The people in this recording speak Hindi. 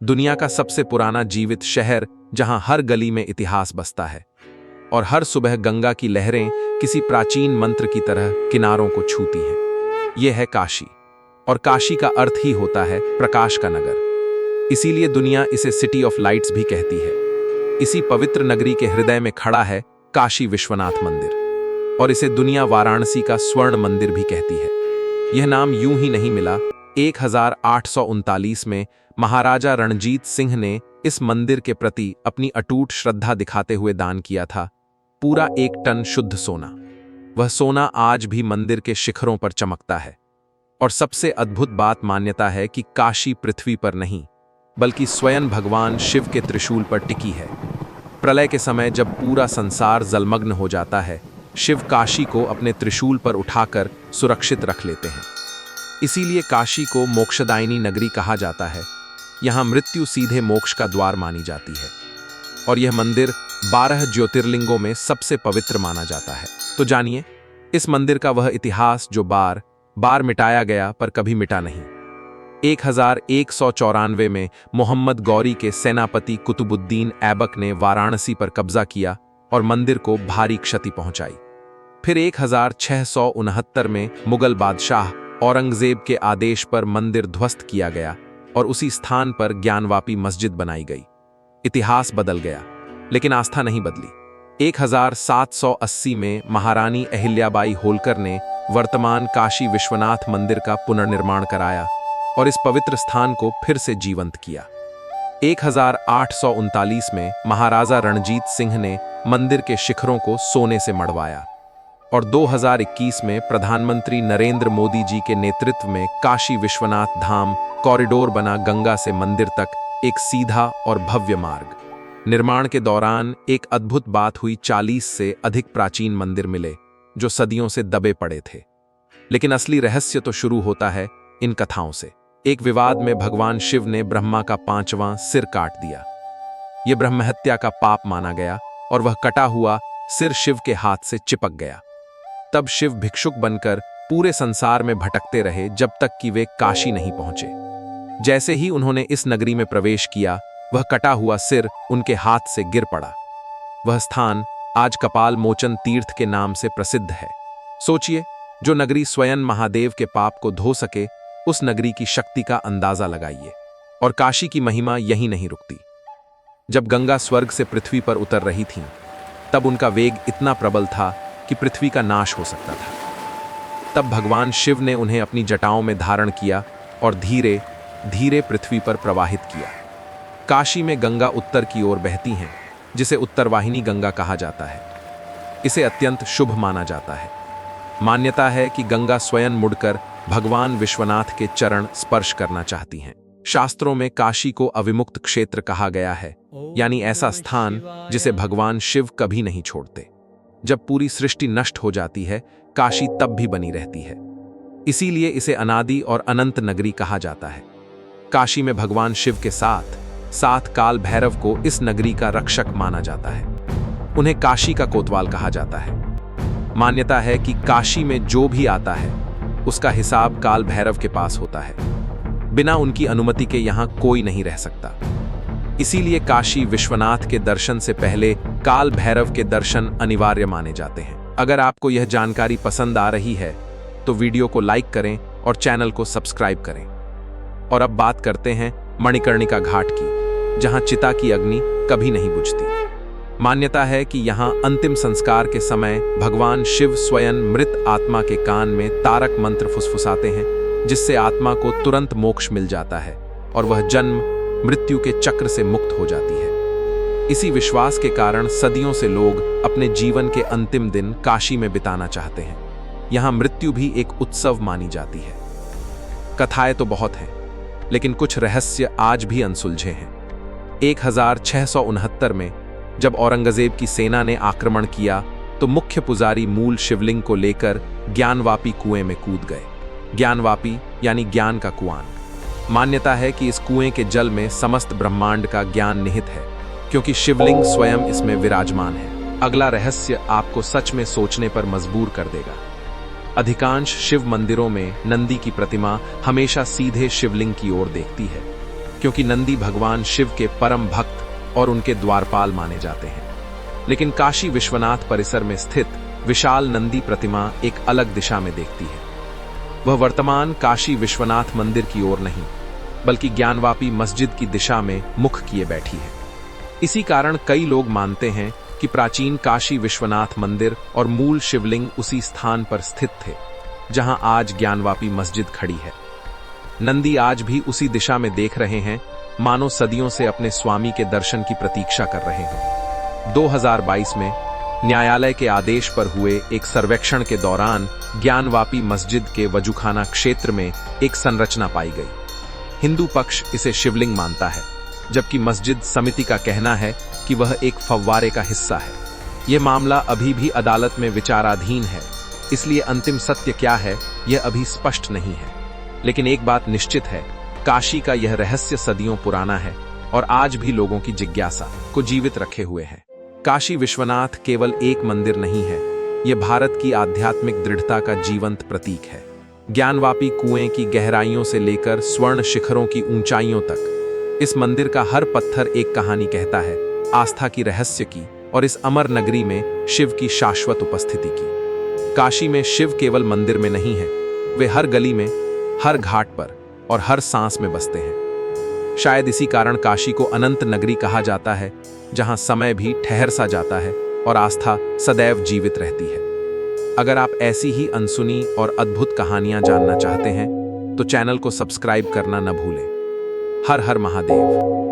दुनिया का सबसे पुराना जीवित शहर जहां हर गली में इतिहास बसता है और हर सुबह गंगा की लहरें किसी प्राचीन मंत्र की तरह किनारों को छूती हैं। यह है काशी, और काशी का अर्थ ही होता है प्रकाश का नगर। इसीलिए दुनिया इसे सिटी ऑफ लाइट्स भी कहती है। इसी पवित्र नगरी के हृदय में खड़ा है काशी विश्वनाथ मंदिर, और इसे दुनिया वाराणसी का स्वर्ण मंदिर भी कहती है। यह नाम यूं ही नहीं मिला। 1839 में महाराजा रणजीत सिंह ने इस मंदिर के प्रति अपनी अटूट श्रद्धा दिखाते हुए दान किया था पूरा 1 टन शुद्ध सोना। वह सोना आज भी मंदिर के शिखरों पर चमकता है। और सबसे अद्भुत बात मान्यता है कि काशी पृथ्वी पर नहीं, बल्कि स्वयं भगवान शिव के त्रिशूल पर टिकी है। प्रलय के समय जब पूरा संसार जलमग्न हो जाता है, शिव काशी को अपने त्रिशूल पर उठाकर सुरक्षित रख लेते हैं। इसीलिए काशी को मोक्षदायिनी नगरी कहा जाता है। यहाँ मृत्यु सीधे मोक्ष का द्वार मानी जाती है, और यह मंदिर 12 ज्योतिर्लिंगों में सबसे पवित्र माना जाता है। तो जानिए इस मंदिर का वह इतिहास जो बार बार मिटाया गया पर कभी मिटा नहीं। 1194 में मोहम्मद गौरी के सेनापति कुतुबुद्दीन ऐबक ने वाराणसी पर कब्जा किया और मंदिर को भारी क्षति पहुंचाई। फिर 1669 में मुगल बादशाह औरंगजेब के आदेश पर मंदिर ध्वस्त किया गया और उसी स्थान पर ज्ञानवापी मस्जिद बनाई गई। इतिहास बदल गया, लेकिन आस्था नहीं बदली। 1780 में महारानी अहिल्याबाई होलकर ने वर्तमान काशी विश्वनाथ मंदिर का पुनर्निर्माण कराया और इस पवित्र स्थान को फिर से जीवंत किया। 1839 में महाराजा रणजीत सिंह ने मंदिर के शिखरों को सोने से मढ़वाया, और 2021 में प्रधानमंत्री नरेंद्र मोदी जी के नेतृत्व में काशी विश्वनाथ धाम कॉरिडोर बना। गंगा से मंदिर तक एक सीधा और भव्य मार्ग। निर्माण के दौरान एक अद्भुत बात हुई। 40 से अधिक प्राचीन मंदिर मिले जो सदियों से दबे पड़े थे। लेकिन असली रहस्य तो शुरू होता है इन कथाओं से। एक विवाद में भगवान शिव ने ब्रह्मा का 5वां सिर काट दिया। यह ब्रह्महत्या का पाप माना गया और वह कटा हुआ सिर शिव के हाथ से चिपक गया। तब शिव भिक्षुक बनकर पूरे संसार में भटकते रहे जब तक कि वे काशी नहीं पहुंचे। जैसे ही उन्होंने इस नगरी में प्रवेश किया, वह कटा हुआ सिर उनके हाथ से गिर पड़ा। वह स्थान आज कपाल मोचन तीर्थ के नाम से प्रसिद्ध है। सोचिए, जो नगरी स्वयं महादेव के पाप को धो सके, उस नगरी की शक्ति का अंदाजा लगाइए। और काशी की महिमा यहीं नहीं रुकती। जब गंगा स्वर्ग से पृथ्वी पर उतर रही थीं, तब उनका वेग इतना प्रबल था कि पृथ्वी का नाश हो सकता था। तब भगवान शिव ने उन्हें अपनी जटाओं में धारण किया और धीरे धीरे पृथ्वी पर प्रवाहित किया। काशी में गंगा उत्तर की ओर बहती हैं, जिसे उत्तरवाहिनी गंगा कहा जाता है। इसे अत्यंत शुभ माना जाता है। मान्यता है कि गंगा स्वयं मुड़कर भगवान विश्वनाथ के चरण स्पर्श करना चाहती हैं। शास्त्रों में काशी को अविमुक्त क्षेत्र कहा गया है, यानी ऐसा स्थान जिसे भगवान शिव कभी नहीं छोड़ते। जब पूरी सृष्टि नष्ट हो जाती है, काशी तब भी बनी रहती है। इसीलिए इसे अनादि और अनंत नगरी कहा जाता है। काशी में भगवान शिव के साथ साथ काल भैरव को इस नगरी का रक्षक माना जाता है। उन्हें काशी का कोतवाल कहा जाता है। मान्यता है कि काशी में जो भी आता है, उसका हिसाब काल भैरव के पास होता है। बिना उनकी अनुमति के यहाँ कोई नहीं रह सकता। इसीलिए काशी विश्वनाथ के दर्शन से पहले काल भैरव के दर्शन अनिवार्य माने जाते हैं। अगर आपको यह जानकारी पसंद आ रही है तो वीडियो को लाइक करें और चैनल को सब्सक्राइब करें। और अब बात करते हैं मणिकर्णिका घाट की, जहां चिता की अग्नि कभी नहीं बुझती। मान्यता है कि यहां अंतिम संस्कार के समय भगवान शिव स्वयं मृत आत्मा के कान में तारक मंत्र फुसफुसाते हैं, जिससे आत्मा को तुरंत मोक्ष मिल जाता है और वह जन्म मृत्यु के चक्र से मुक्त हो जाती है। इसी विश्वास के कारण सदियों से लोग अपने जीवन के अंतिम दिन काशी में बिताना चाहते हैं। यहाँ मृत्यु भी एक उत्सव मानी जाती है। कथाएं तो बहुत हैं, लेकिन कुछ रहस्य आज भी अनसुलझे हैं। 1669 में जब औरंगजेब की सेना ने आक्रमण किया, तो मुख्य पुजारी मूल शिवलिंग को लेकर ज्ञानवापी कुएं में कूद गए। ज्ञानवापी यानी ज्ञान का कुआं। मान्यता है कि इस कुएं के जल में समस्त ब्रह्मांड का ज्ञान निहित है, क्योंकि शिवलिंग स्वयं इसमें विराजमान है। अगला रहस्य आपको सच में सोचने पर मजबूर कर देगा। अधिकांश शिव मंदिरों में नंदी की प्रतिमा हमेशा सीधे शिवलिंग की ओर देखती है, क्योंकि नंदी भगवान शिव के परम भक्त और उनके द्वारपाल माने जाते हैं। लेकिन काशी विश्वनाथ परिसर में स्थित विशाल नंदी प्रतिमा एक अलग दिशा में देखती है। वह वर्तमान काशी विश्वनाथ मंदिर की ओर नहीं, बल्कि ज्ञानवापी मस्जिद की दिशा में मुख किए बैठी है। इसी कारण कई लोग मानते हैं कि प्राचीन काशी विश्वनाथ मंदिर और मूल शिवलिंग उसी स्थान पर स्थित थे जहां आज ज्ञानवापी मस्जिद खड़ी है। नंदी आज भी उसी दिशा में देख रहे हैं, मानो सदियों से अपने स्वामी के दर्शन की प्रतीक्षा कर रहे हैं। 2022 में न्यायालय के आदेश पर हुए एक सर्वेक्षण के दौरान ज्ञानवापी मस्जिद के वजूखाना क्षेत्र में एक संरचना पाई गई। हिंदू पक्ष इसे शिवलिंग मानता है, जबकि मस्जिद समिति का कहना है कि वह एक फव्वारे का हिस्सा है। यह मामला अभी भी अदालत में विचाराधीन है, इसलिए अंतिम सत्य क्या है यह अभी स्पष्ट नहीं है। लेकिन एक बात निश्चित है, काशी का यह रहस्य सदियों पुराना है और आज भी लोगों की जिज्ञासा को जीवित रखे हुए है। काशी विश्वनाथ केवल एक मंदिर नहीं है, यह भारत की आध्यात्मिक दृढ़ता का जीवंत प्रतीक है। ज्ञानवापी कुएं की गहराइयों से लेकर स्वर्ण शिखरों की ऊंचाइयों तक इस मंदिर का हर पत्थर एक कहानी कहता है, आस्था की, रहस्य की और इस अमर नगरी में शिव की शाश्वत उपस्थिति की। काशी में शिव केवल मंदिर में नहीं है, वे हर गली में, हर घाट पर और हर सांस में बसते हैं। शायद इसी कारण काशी को अनंत नगरी कहा जाता है, जहां समय भी ठहर सा जाता है और आस्था सदैव जीवित रहती है। अगर आप ऐसी ही अनसुनी और अद्भुत कहानियां जानना चाहते हैं तो चैनल को सब्सक्राइब करना न भूलें। हर हर महादेव।